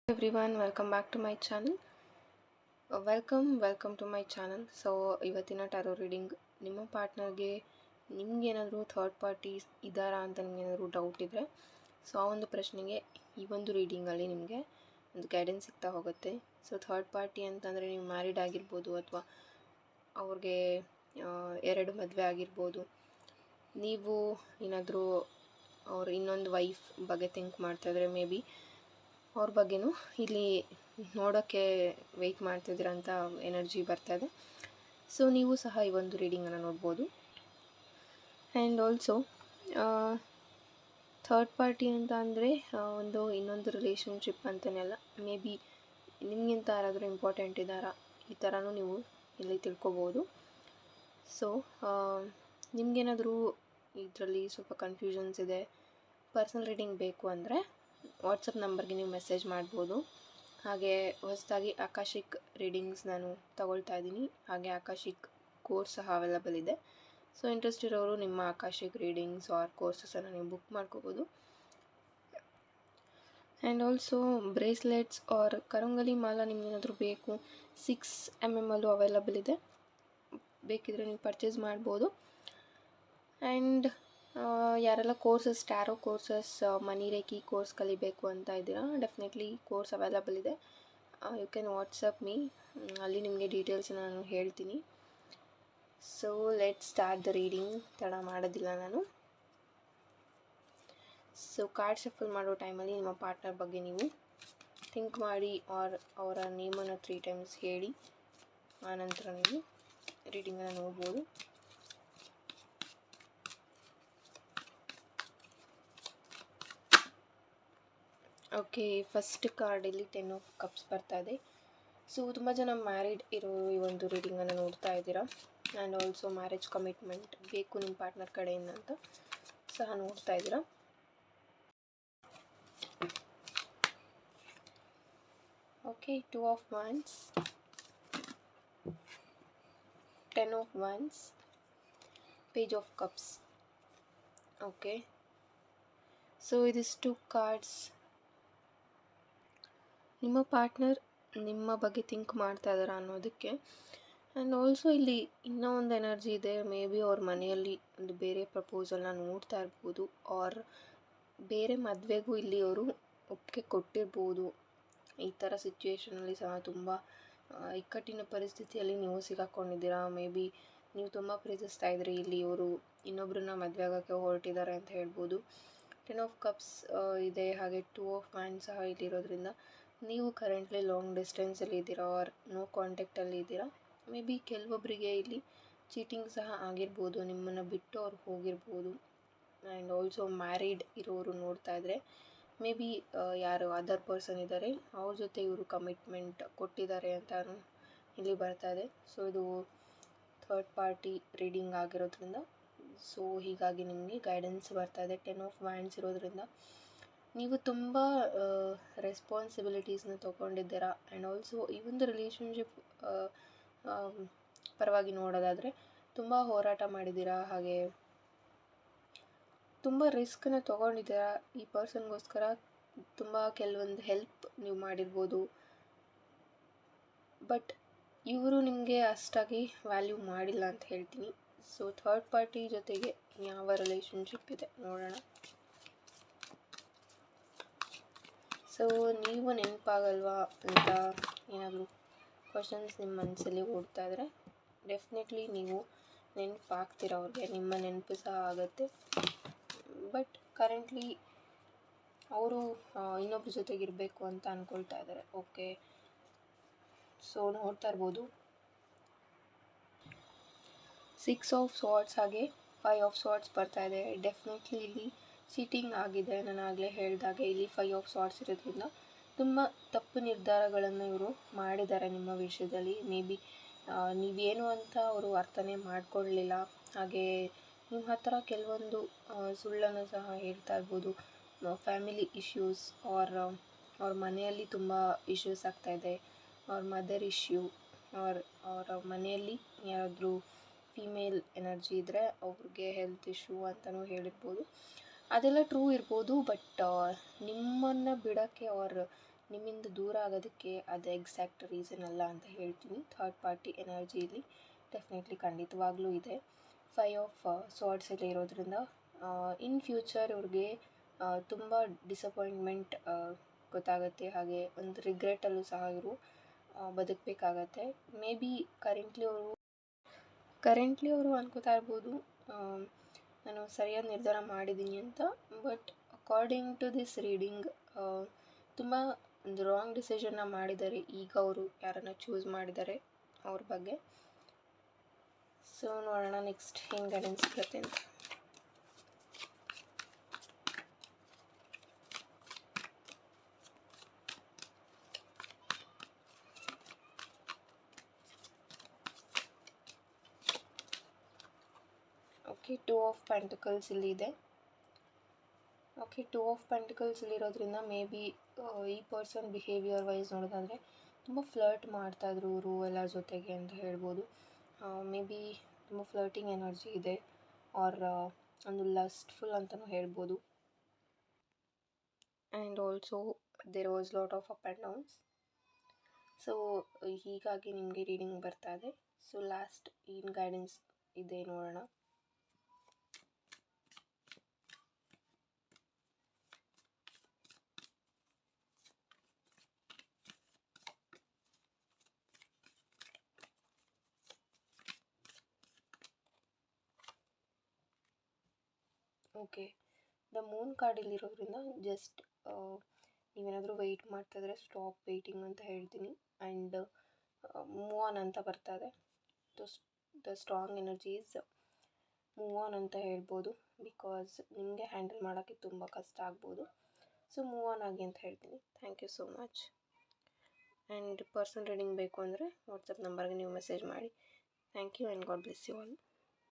Everyone, welcome back to my channel. Welcome to my channel. So ಇವತ್ತಿನ tarot reading ನಿಮ್ಮ ಪಾರ್ಟ್ನರ್ಗೆ ನಿಮ್ಗೇನಾದರೂ third parties ಇದ್ದಾರಾ ಅಂತ ನಿಮಗೇನಾದರೂ ಡೌಟ್ ಇದ್ದರೆ ಸೊ ಆ ಒಂದು ಪ್ರಶ್ನೆಗೆ ಈ ಒಂದು ರೀಡಿಂಗಲ್ಲಿ ನಿಮಗೆ ಒಂದು ಗೈಡೆನ್ಸ್ ಸಿಗ್ತಾ ಹೋಗುತ್ತೆ. ಸೊ ಥರ್ಡ್ ಪಾರ್ಟಿ ಅಂತಂದರೆ ನೀವು ಮ್ಯಾರಿಡ್ ಆಗಿರ್ಬೋದು ಅಥವಾ ಅವ್ರಿಗೆ ಎರಡು ಮದುವೆ ಆಗಿರ್ಬೋದು. ನೀವು ಏನಾದರೂ ಅವ್ರ ಇನ್ನೊಂದು ವೈಫ್ ಬಗ್ಗೆ ಥಿಂಕ್ ಮಾಡ್ತಾಯಿದ್ರೆ ಮೇ ಬಿ ಅವ್ರ ಬಗ್ಗೆನೂ ಇಲ್ಲಿ ನೋಡೋಕ್ಕೆ ವೆಯ್ಟ್ ಮಾಡ್ತಿದ್ದೀರ ಅಂತ ಎನರ್ಜಿ ಬರ್ತಾಯಿದೆ. ಸೊ ನೀವು ಸಹ ಈ ಒಂದು ರೀಡಿಂಗನ್ನು ನೋಡ್ಬೋದು. ಆ್ಯಂಡ್ ಆಲ್ಸೋ ಥರ್ಡ್ ಪಾರ್ಟಿ ಅಂತ ಅಂದರೆ ಒಂದು ಇನ್ನೊಂದು ರಿಲೇಷನ್ಶಿಪ್ ಅಂತಲೇ ಅಲ್ಲ, ಮೇ ಬಿ ನಿಮಗಿಂತ ಯಾರಾದರೂ ಇಂಪಾರ್ಟೆಂಟ್ ಇದ್ದಾರಾ ಈ ಥರನೂ ನೀವು ಇಲ್ಲಿ ತಿಳ್ಕೊಬೋದು. ಸೊ ನಿಮಗೇನಾದರೂ ಇದರಲ್ಲಿ ಸ್ವಲ್ಪ ಕನ್ಫ್ಯೂಷನ್ಸ್ ಇದೆ, ಪರ್ಸನಲ್ ರೀಡಿಂಗ್ ಬೇಕು ಅಂದರೆ ವಾಟ್ಸಪ್ ನಂಬರ್ಗೆ ನೀವು ಮೆಸೇಜ್ ಮಾಡ್ಬೋದು. ಹಾಗೆ ಹೊಸದಾಗಿ ಆಕಾಶಿಕ್ ರೀಡಿಂಗ್ಸ್ ನಾನು ತಗೊಳ್ತಾ ಇದ್ದೀನಿ. ಹಾಗೆ ಆಕಾಶಿಕ್ ಕೋರ್ಸ್ ಸಹ ಅವೈಲಬಲ್ ಇದೆ. ಸೊ ಇಂಟ್ರೆಸ್ಟ್ ಇರೋರು ನಿಮ್ಮ ಆಕಾಶಿಕ್ ರೀಡಿಂಗ್ಸ್ ಆರ್ ಕೋರ್ಸಸನ್ನು ನೀವು ಬುಕ್ ಮಾಡ್ಕೋಬೋದು. ಆ್ಯಂಡ್ ಆಲ್ಸೋ ಬ್ರೇಸ್ಲೆಟ್ಸ್ ಆರ್ ಕರಂಗಲಿ ಮಾಲ ನಿಮಗೇನಾದರೂ ಬೇಕು 6mm ಅಲ್ಲೂ ಅವೈಲಬಲ್ ಇದೆ, ಬೇಕಿದ್ರೆ ನೀವು ಪರ್ಚೇಸ್ ಮಾಡ್ಬೋದು. ಆ್ಯಂಡ್ ಯಾರೆಲ್ಲ ಕೋರ್ಸಸ್ ಟ್ಯಾರೋ ಕೋರ್ಸಸ್ ಮನಿ ರೇಖಿ ಕೋರ್ಸ್ ಕಲಿಬೇಕು ಅಂತ ಇದ್ದೀರಾ, ಡೆಫಿನೆಟ್ಲಿ ಕೋರ್ಸ್ ಅವೈಲಬಲ್ ಇದೆ. ಯು ಕ್ಯಾನ್ ವಾಟ್ಸಪ್ ಮೀ, ಅಲ್ಲಿ ನಿಮಗೆ ಡೀಟೇಲ್ಸ್ ನಾನು ಹೇಳ್ತೀನಿ. So let start the reading. ತಡ ಮಾಡೋದಿಲ್ಲ ನಾನು. ಸೊ ಕಾರ್ಡ್ ಶಫಲ್ ಮಾಡೋ ಟೈಮಲ್ಲಿ ನಿಮ್ಮ ಪಾರ್ಟ್ನರ್ ಬಗ್ಗೆ ನೀವು ಥಿಂಕ್ ಮಾಡಿ ಆರ್ ಅವರ ನೇಮನ್ನು 3 times ಹೇಳಿ, ಆನಂತರ ನೀವು ರೀಡಿಂಗನ್ನು ನೋಡ್ಬೋದು. ಓಕೆ, ಫಸ್ಟ್ ಕಾರ್ಡಲ್ಲಿ 10 of Cups ಬರ್ತಾ ಇದೆ. ಸೊ ತುಂಬ ಜನ ಮ್ಯಾರಿಡ್ ಇರೋರು ಈ ಒಂದು ರೀಡಿಂಗನ್ನು ನೋಡ್ತಾ ಇದ್ದೀರಾ. ಆ್ಯಂಡ್ ಆಲ್ಸೋ ಮ್ಯಾರೇಜ್ ಕಮಿಟ್ಮೆಂಟ್ ಬೇಕು ನಿಮ್ಮ ಪಾರ್ಟ್ನರ್ ಕಡೆಯಿಂದ ಅಂತ ಸಹ ನೋಡ್ತಾ ಇದ್ದೀರಾ. Okay, 2 of Wands, 10 of Wands, Page of Cups. Okay, so ಇದಿಷ್ಟು ಕಾರ್ಡ್ಸ್ ನಿಮ್ಮ ಪಾರ್ಟ್ನರ್ ನಿಮ್ಮ ಬಗ್ಗೆ ಥಿಂಕ್ ಮಾಡ್ತಾ ಇದ್ದಾರಾ ಅನ್ನೋದಕ್ಕೆ. ಆ್ಯಂಡ್ ಆಲ್ಸೋ ಇಲ್ಲಿ ಇನ್ನೂ ಒಂದು ಎನರ್ಜಿ ಇದೆ, ಮೇ ಬಿ ಅವ್ರ ಮನೆಯಲ್ಲಿ ಒಂದು ಬೇರೆ ಪ್ರಪೋಸಲ್ನ ನೋಡ್ತಾ ಇರ್ಬೋದು, ಆರ್ ಬೇರೆ ಮದುವೆಗೂ ಇಲ್ಲಿ ಅವರು ಒಪ್ಪಿಗೆ ಕೊಟ್ಟಿರ್ಬೋದು. ಈ ಥರ ಸಿಚುವೇಷನಲ್ಲಿ ಸಹ ತುಂಬ ಇಕ್ಕಟ್ಟಿನ ಪರಿಸ್ಥಿತಿಯಲ್ಲಿ ನೀವು ಸಿಗಾಕೊಂಡಿದ್ದೀರಾ. ಮೇ ಬಿ ನೀವು ತುಂಬ ಪ್ರೀತಿಸ್ತಾ ಇದ್ರಿ, ಇಲ್ಲಿ ಇವರು ಇನ್ನೊಬ್ಬರನ್ನ ಮದುವೆ ಆಗೋಕ್ಕೆ ಹೊರಟಿದ್ದಾರೆ ಅಂತ ಹೇಳ್ಬೋದು. 10 of Cups ಇದೆ, ಹಾಗೆ 2 of Wands ಸಹ ಇಲ್ಲಿರೋದ್ರಿಂದ ನೀವು ಕರೆಂಟ್ಲಿ ಲಾಂಗ್ ಡಿಸ್ಟೆನ್ಸಲ್ಲಿ ಇದ್ದೀರಾ ಆರ್ ನೋ ಕಾಂಟ್ಯಾಕ್ಟಲ್ಲಿ ಇದ್ದೀರಾ. ಮೇ ಬಿ ಕೆಲವೊಬ್ಬರಿಗೆ ಇಲ್ಲಿ ಚೀಟಿಂಗ್ ಸಹ ಆಗಿರ್ಬೋದು, ನಿಮ್ಮನ್ನು ಬಿಟ್ಟು ಅವ್ರು ಹೋಗಿರ್ಬೋದು. ಆ್ಯಂಡ್ ಆಲ್ಸೋ ಮ್ಯಾರಿಡ್ ಇರೋರು ನೋಡ್ತಾ ಇದ್ದರೆ ಮೇ ಬಿ ಯಾರು ಅದರ್ ಪರ್ಸನ್ ಇದ್ದಾರೆ ಅವ್ರ ಜೊತೆ ಇವರು ಕಮಿಟ್ಮೆಂಟ್ ಕೊಟ್ಟಿದ್ದಾರೆ ಅಂತ ಇಲ್ಲಿ ಬರ್ತಾ ಇದೆ. ಸೊ ಇದು ಥರ್ಡ್ ಪಾರ್ಟಿ ರೀಡಿಂಗ್ ಆಗಿರೋದ್ರಿಂದ ಸೊ ಹೀಗಾಗಿ ನಿಮಗೆ ಗೈಡೆನ್ಸ್ ಬರ್ತಾ ಇದೆ. 10 of Wands ಇರೋದ್ರಿಂದ ನೀವು ತುಂಬ ರೆಸ್ಪಾನ್ಸಿಬಿಲಿಟೀಸ್ನ ತೊಗೊಂಡಿದ್ದೀರಾ. ಆ್ಯಂಡ್ ಆಲ್ಸೋ ಈ ಒಂದು ರಿಲೇಷನ್ಶಿಪ್ ಪರವಾಗಿ ನೋಡೋದಾದರೆ ತುಂಬ ಹೋರಾಟ ಮಾಡಿದ್ದೀರಾ, ಹಾಗೆ ತುಂಬ ರಿಸ್ಕನ್ನ ತೊಗೊಂಡಿದ್ದೀರಾ. ಈ ಪರ್ಸನ್ಗೋಸ್ಕರ ತುಂಬ ಕೆಲವೊಂದು ಹೆಲ್ಪ್ ನೀವು ಮಾಡಿರ್ಬೋದು, ಬಟ್ ಇವರು ನಿಮಗೆ ಅಷ್ಟಾಗಿ ವ್ಯಾಲ್ಯೂ ಮಾಡಿಲ್ಲ ಅಂತ ಹೇಳ್ತೀನಿ. ಸೊ ಥರ್ಡ್ ಪಾರ್ಟಿ ಜೊತೆಗೆ ಯಾವ ರಿಲೇಷನ್ಶಿಪ್ ಇದೆ ನೋಡೋಣ. ಸೊ ನೀವು ನೆನಪಾಗಲ್ವಾ ಅಂತ ಏನಾದರೂ ಕ್ವಶನ್ಸ್ ನಿಮ್ಮ ಮನಸ್ಸಲ್ಲಿ ಓಡ್ತಾ ಇದ್ದರೆ ಡೆಫಿನೆಟ್ಲಿ ನೀವು ನೆನಪಾಗ್ತೀರ ಅವ್ರಿಗೆ, ನಿಮ್ಮ ನೆನಪು ಸಹ ಆಗುತ್ತೆ. ಬಟ್ ಕರೆಂಟ್ಲಿ ಅವರು ಇನ್ನೊಬ್ಬರ ಜೊತೆಗಿರಬೇಕು ಅಂತ ಅಂದ್ಕೊಳ್ತಾ ಇದ್ದಾರೆ. ಓಕೆ, ಸೊ ನೋಡ್ತಾ ಇರ್ಬೋದು 6 of Swords ಹಾಗೆ 5 of Swords ಬರ್ತಾ ಇದೆ. ಡೆಫಿನೆಟ್ಲಿ ಇಲ್ಲಿ ಚೀಟಿಂಗ್ ಆಗಿದೆ. ನಾನು ಆಗಲೇ ಹೇಳಿದಾಗೆ ಇಲ್ಲಿ 5 of Swords ಇರೋದ್ರಿಂದ ತುಂಬ ತಪ್ಪು ನಿರ್ಧಾರಗಳನ್ನು ಇವರು ಮಾಡಿದ್ದಾರೆ ನಿಮ್ಮ ವಿಷಯದಲ್ಲಿ. ಮೇ ಬಿ ನೀವೇನು ಅಂತ ಅವರು ಅರ್ಥನೇ ಮಾಡ್ಕೊಳ್ಳಲಿಲ್ಲ. ಹಾಗೆ ನಿಮ್ಮ ಹತ್ರ ಕೆಲವೊಂದು ಸುಳ್ಳನ್ನು ಸಹ ಹೇಳ್ತಾ ಇರ್ಬೋದು. ಫ್ಯಾಮಿಲಿ ಇಶ್ಯೂಸ್ ಆರ್ ಅವ್ರ ಮನೆಯಲ್ಲಿ ತುಂಬ ಇಶ್ಯೂಸ್ ಆಗ್ತಾಯಿದೆ, ಅವ್ರ ಮದರ್ ಇಶ್ಯೂ ಆರ್ ಅವರ ಮನೆಯಲ್ಲಿ ಯಾರಾದರೂ ಫೀಮೇಲ್ ಎನರ್ಜಿ ಇದ್ದರೆ ಅವ್ರಿಗೆ ಹೆಲ್ತ್ ಇಶ್ಯೂ ಅಂತಲೂ ಹೇಳಿರ್ಬೋದು. ಅದೆಲ್ಲ ಟ್ರೂ ಇರ್ಬೋದು, ಬಟ್ ನಿಮ್ಮನ್ನು ಬಿಡೋಕ್ಕೆ ಅವ್ರ ನಿಮ್ಮಿಂದ ದೂರ ಆಗೋದಕ್ಕೆ ಅದು ಎಕ್ಸಾಕ್ಟ್ ರೀಸನ್ ಅಲ್ಲ ಅಂತ ಹೇಳ್ತೀನಿ. ಥರ್ಡ್ ಪಾರ್ಟಿ ಎನರ್ಜಿಲಿ ಡೆಫಿನೆಟ್ಲಿ ಖಂಡಿತವಾಗ್ಲೂ ಇದೆ. 5 ಆಫ್ ಸಾರ್ಟ್ಸ್ ಎಲ್ಲ ಇರೋದ್ರಿಂದ ಇನ್ ಫ್ಯೂಚರ್ ಇವ್ರಿಗೆ ತುಂಬ ಡಿಸಪಾಯಿಂಟ್ಮೆಂಟ್ ಗೊತ್ತಾಗುತ್ತೆ, ಹಾಗೆ ಒಂದು ರಿಗ್ರೆಟಲ್ಲೂ ಸಹ ಇವರು ಬದುಕಬೇಕಾಗತ್ತೆ. ಮೇ ಬಿ ಕರೆಂಟ್ಲಿ ಅವರು ಅನ್ಕೋತಾ ಇರ್ಬೋದು ನಾನು ಸರಿಯಾದ ನಿರ್ಧಾರ ಮಾಡಿದ್ದೀನಿ ಅಂತ. But according to this reading ತುಂಬ ಒಂದು ರಾಂಗ್ ಡಿಸಿಷನ್ನ ಮಾಡಿದ್ದಾರೆ. ಈಗ ಅವರು ಯಾರನ್ನು ಚೂಸ್ ಮಾಡಿದ್ದಾರೆ ಅವ್ರ ಬಗ್ಗೆ. ಸೊ ನೋಡೋಣ ನೆಕ್ಸ್ಟ್ ಏನು ಗೈಡೆನ್ಸ್ ಸಿಗುತ್ತೆ ಅಂತ. ಓಕೆ, 2 ಆಫ್ ಪೆಂಟಿಕಲ್ಸ್ ಇಲ್ಲಿದೆ. ಓಕೆ, 2 ಆಫ್ ಪೆಂಟಿಕಲ್ಸ್ ಇಲ್ಲಿರೋದ್ರಿಂದ ಮೇ ಬಿ ಈ ಪರ್ಸನ್ ಬಿಹೇವಿಯರ್ ವೈಸ್ ನೋಡೋದಾದರೆ ತುಂಬ ಫ್ಲರ್ಟ್ ಮಾಡ್ತಾಯಿದ್ರು ಇವರು ಎಲ್ಲರ ಜೊತೆಗೆ ಅಂತ ಹೇಳ್ಬೋದು. ಮೇ ಬಿ ತುಂಬ ಫ್ಲರ್ಟಿಂಗ್ ಎನರ್ಜಿ ಇದೆ, ಆರ್ ಒಂದು ಲಸ್ಟ್ಫುಲ್ ಅಂತಲೂ ಹೇಳ್ಬೋದು. And also there was lot of up and downs. So ಹೀಗಾಗಿ ನಿಮಗೆ ರೀಡಿಂಗ್ ಬರ್ತಾ ಇದೆ. ಸೊ ಲಾಸ್ಟ್ ಏನು ಗೈಡೆನ್ಸ್ ಇದೆ ನೋಡೋಣ. ಓಕೆ, ದ ಮೂನ್ ಕಾರ್ಡ್ ಇಲ್ಲಿರೋದ್ರಿಂದ ಜಸ್ಟ್ ನೀವೇನಾದರೂ ವೆಯ್ಟ್ ಮಾಡ್ತಾಯಿದ್ರೆ ಸ್ಟಾಪ್ ವೆಯ್ಟಿಂಗ್ ಅಂತ ಹೇಳ್ತೀನಿ. ಆ್ಯಂಡ್ ಮೂವ್ ಆನ್ ಅಂತ ಬರ್ತಾ ಇದೆ. The strong energies move on ಅಂತ ಹೇಳ್ಬೋದು, ಬಿಕಾಸ್ ನಿಮಗೆ ಹ್ಯಾಂಡಲ್ ಮಾಡೋಕ್ಕೆ ತುಂಬ ಕಷ್ಟ ಆಗ್ಬೋದು. ಸೊ ಮೂವ್ ಆನ್ ಆಗಿ ಅಂತ ಹೇಳ್ತೀನಿ. Thank you so much. And personal reading ಬೇಕು ಅಂದರೆ ವಾಟ್ಸಪ್ ನಂಬರ್ಗೆ ನೀವು ಮೆಸೇಜ್ ಮಾಡಿ. Thank you and God bless you all.